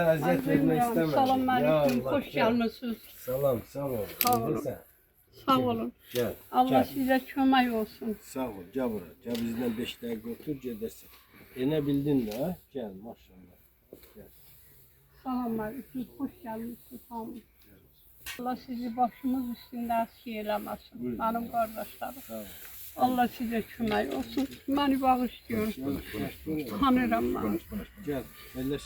Aziyet vermek istemem. Selamünaleyküm, hoş gelmişsiniz. Salam, sağ ol. Sağ olun. Sağ olun. Gel. Allah gel. size kömək olsun. Sağ ol, gel buraya. Gel bizden 5 dakika otur, gidersin. Ne bildin de ha? Gel maşallah. Gel. Selamünaleyküm, hoş gelmişsiniz. Sağ olun. Allah sizi başımız üstünde əski eləməsin. Benim kardeşlerim. Sağ ol. Allah size kömək olsun. Beni bağışlayın. Tanırım ben. Gel, elleş.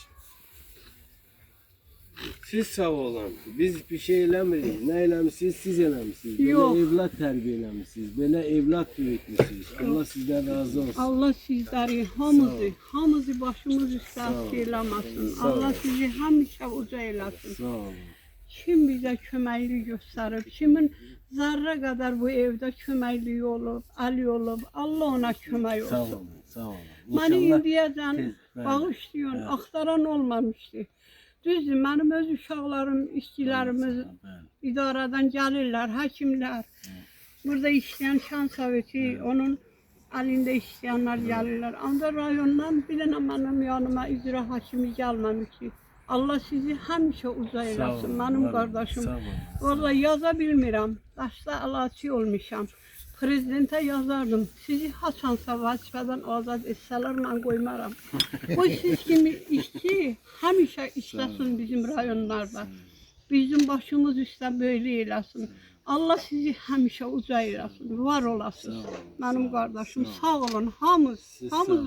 Siz sağ olun. Biz bir şey eləmirik. Ne eləmişsiniz? Siz eləmişsiniz. Böyle Yok. evlat terbiye eləmişsiniz. Böyle evlat büyütmüşsünüz. Allah sizden razı olsun. Allah sizleri, hamımızı başımız üstə əski eləməsin. Sağ olun. Allah sizi həmişə uca eləsin. Sağ olun. Kim bize köməklik göstərib, kimin zərrə qədər bu evdə köməkliyi olub, əli olub, Allah ona kömək Sağ olsun. olun. Sağ olun. Məni İnşallah indiyəcən tez, bəli. bağışlayın, Bəli. axtaran olmamışdı. Düzdür, mənim öz uşaqlarım, işçilərimiz Bəli. idarədən gəlirlər, həkimlər. Burada işləyən şan soveti, onun əlində işləyənlər gəlirlər. Ancaq rayondan bir dənə mənim yanıma icra hakimi gəlməmişdi. Allah sizi həmişə uca eləsin, mənim qardaşım. Sağ olun. Vallahi yaza bilmirəm, daşda əlaçı olmuşam. Prezidentə yazardım, sizi haçansa vazifədən azad etsələr mən qoymaram. Bu siz kimi işçi həmişə işləsin bizim rayonlarda. Bizim başımız üstə böyle eləsin. Allah sizi həmişə uca eləsin, var olasınız. Mənim qardaşım, sağ olun, hamımız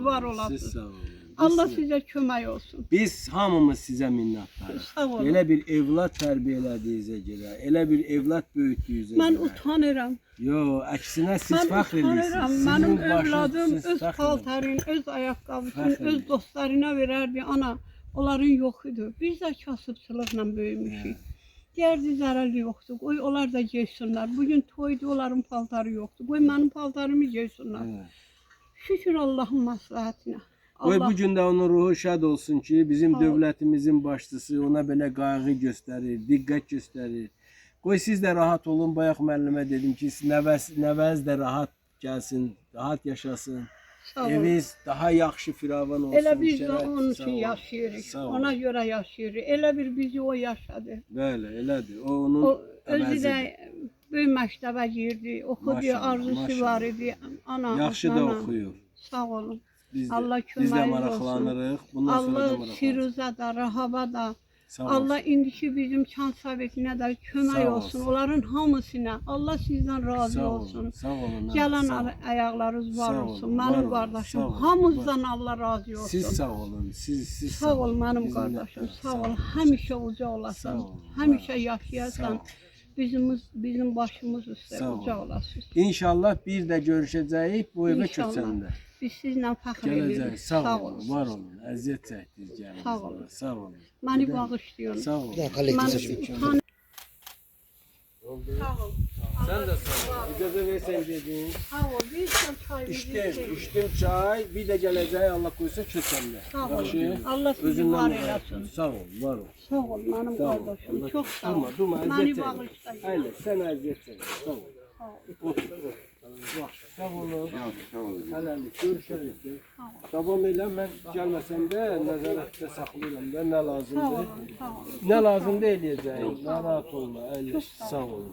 var Siz olasınız. sağ olun. Allah sizə kömək olsun. Biz hamımız sizə minnətdarıq. Sağ olun. Elə bir evlat tərbiyələdiyinizə görə, elə bir evlat böyütdüyünüzə Mən görə. utanıram. Yo, əksinə siz Mən fəxr utanıram. edirsiniz. Mənim Sizin başınız- övladım siz öz fəxr edirsiniz. paltarını, öz ayaqqabısını, Fəxr öz edin. dostlarına verərdi. Ana, onların yox idi. Biz də kasıbçılıqla böyümüşük. Deyərdi zərəli yoxdur. Qoy onlar da geysinlər. Bugün toydu, onların paltarı yoxdur. Qoy mənim paltarımı geysinlər. Evet. Şükür Allahın məsləhətinə. Qoy Allah bu gün də onun ruhu şad olsun ki, bizim Sağ ol. dövlətimizin başçısı ona belə qayğı göstərir, diqqət göstərir. Qoy siz də rahat olun. Bayaq müəllimə dedim ki, nəvəz də rahat gəlsin, rahat yaşasın. sağ olun. Eviniz daha yaxşı firavan olsun. Elə biz də şərəf- onun Sağ üçün olun. yaşayırıq. Sağ olun. Ona görə yaşayırıq. Elə bir bizi o yaşadı. Bəli, elədir. O onun O özü əvəzidir. də böyük məktəbə girdi, oxudu, Maşallah, arzusu maşallah. var idi. Ana, Yaxşı da ana, oxuyur. Sağ olun. Biz də, Allah biz də köməyiniz maraqlanırıq. Bundan sonra da Allah maraqlanırıq. Firuzə da, Rahaba da, Sağ Allah olsun. indiki bizim Çan Sovetinə də kömək Sağ olsun. olsun. Onların hamısına Allah sizdən razı Sağ olsun. olun. Sağ olun. Gələn sağ olun. ayaqlarınız var Sağ olsun. olun, var Mənim olun, qardaşım, sağ olun, hamımızdan Allah razı olsun. Siz sağ olun. Siz Sağ ol mənim Biz qardaşım, minnətdarıq. sağ ol. Həmişə uca Sağ olasan, olun, həmişə Sağ yaşayasan. olun. Bizim başımız üstə Sağ olun. uca olasınız. İnşallah bir də görüşəcəyik bu evə İnşallah. köçəndə. Biz sizlə fəxr Gələcək. edirik. Sağ olun. Var olun. Əziyyət çəkdiniz gəlin. Sağ olun. Sağ olun. Məni bağışlayın. Sağ olun. Mən Oldu. Sağ ol. Sen de sağ ol. İcazə versən dedin. Sağ ol. Bir sən çay İçtim çay. Bir də gələcək Allah qoysa köçəndə. Sağ ol. Yaxşı. Allah sizi Özündən var mübarək eləsin. olsun. Sağ ol. Var ol. Sağ ol mənim Sağ ol. qardaşım. Allah- Çox sağ ol. Durma, Məni əziyyət çəkmə. bağışlayın. Aynen. Sən əziyyət çəkmə. Sağ ol. Sağ ol. Otur. Yaxşı. Sağ olun. Sağ olun. Hələlik görüşərik. Sağ ol. Davam elə, mən gəlməsəm də nəzarətdə saxlayıram da nə Sağ lazımdır. olun. Sağ olun. Nə lazımdır eləyəcəyik. Narahat olma. Əyləş. Sağ olun.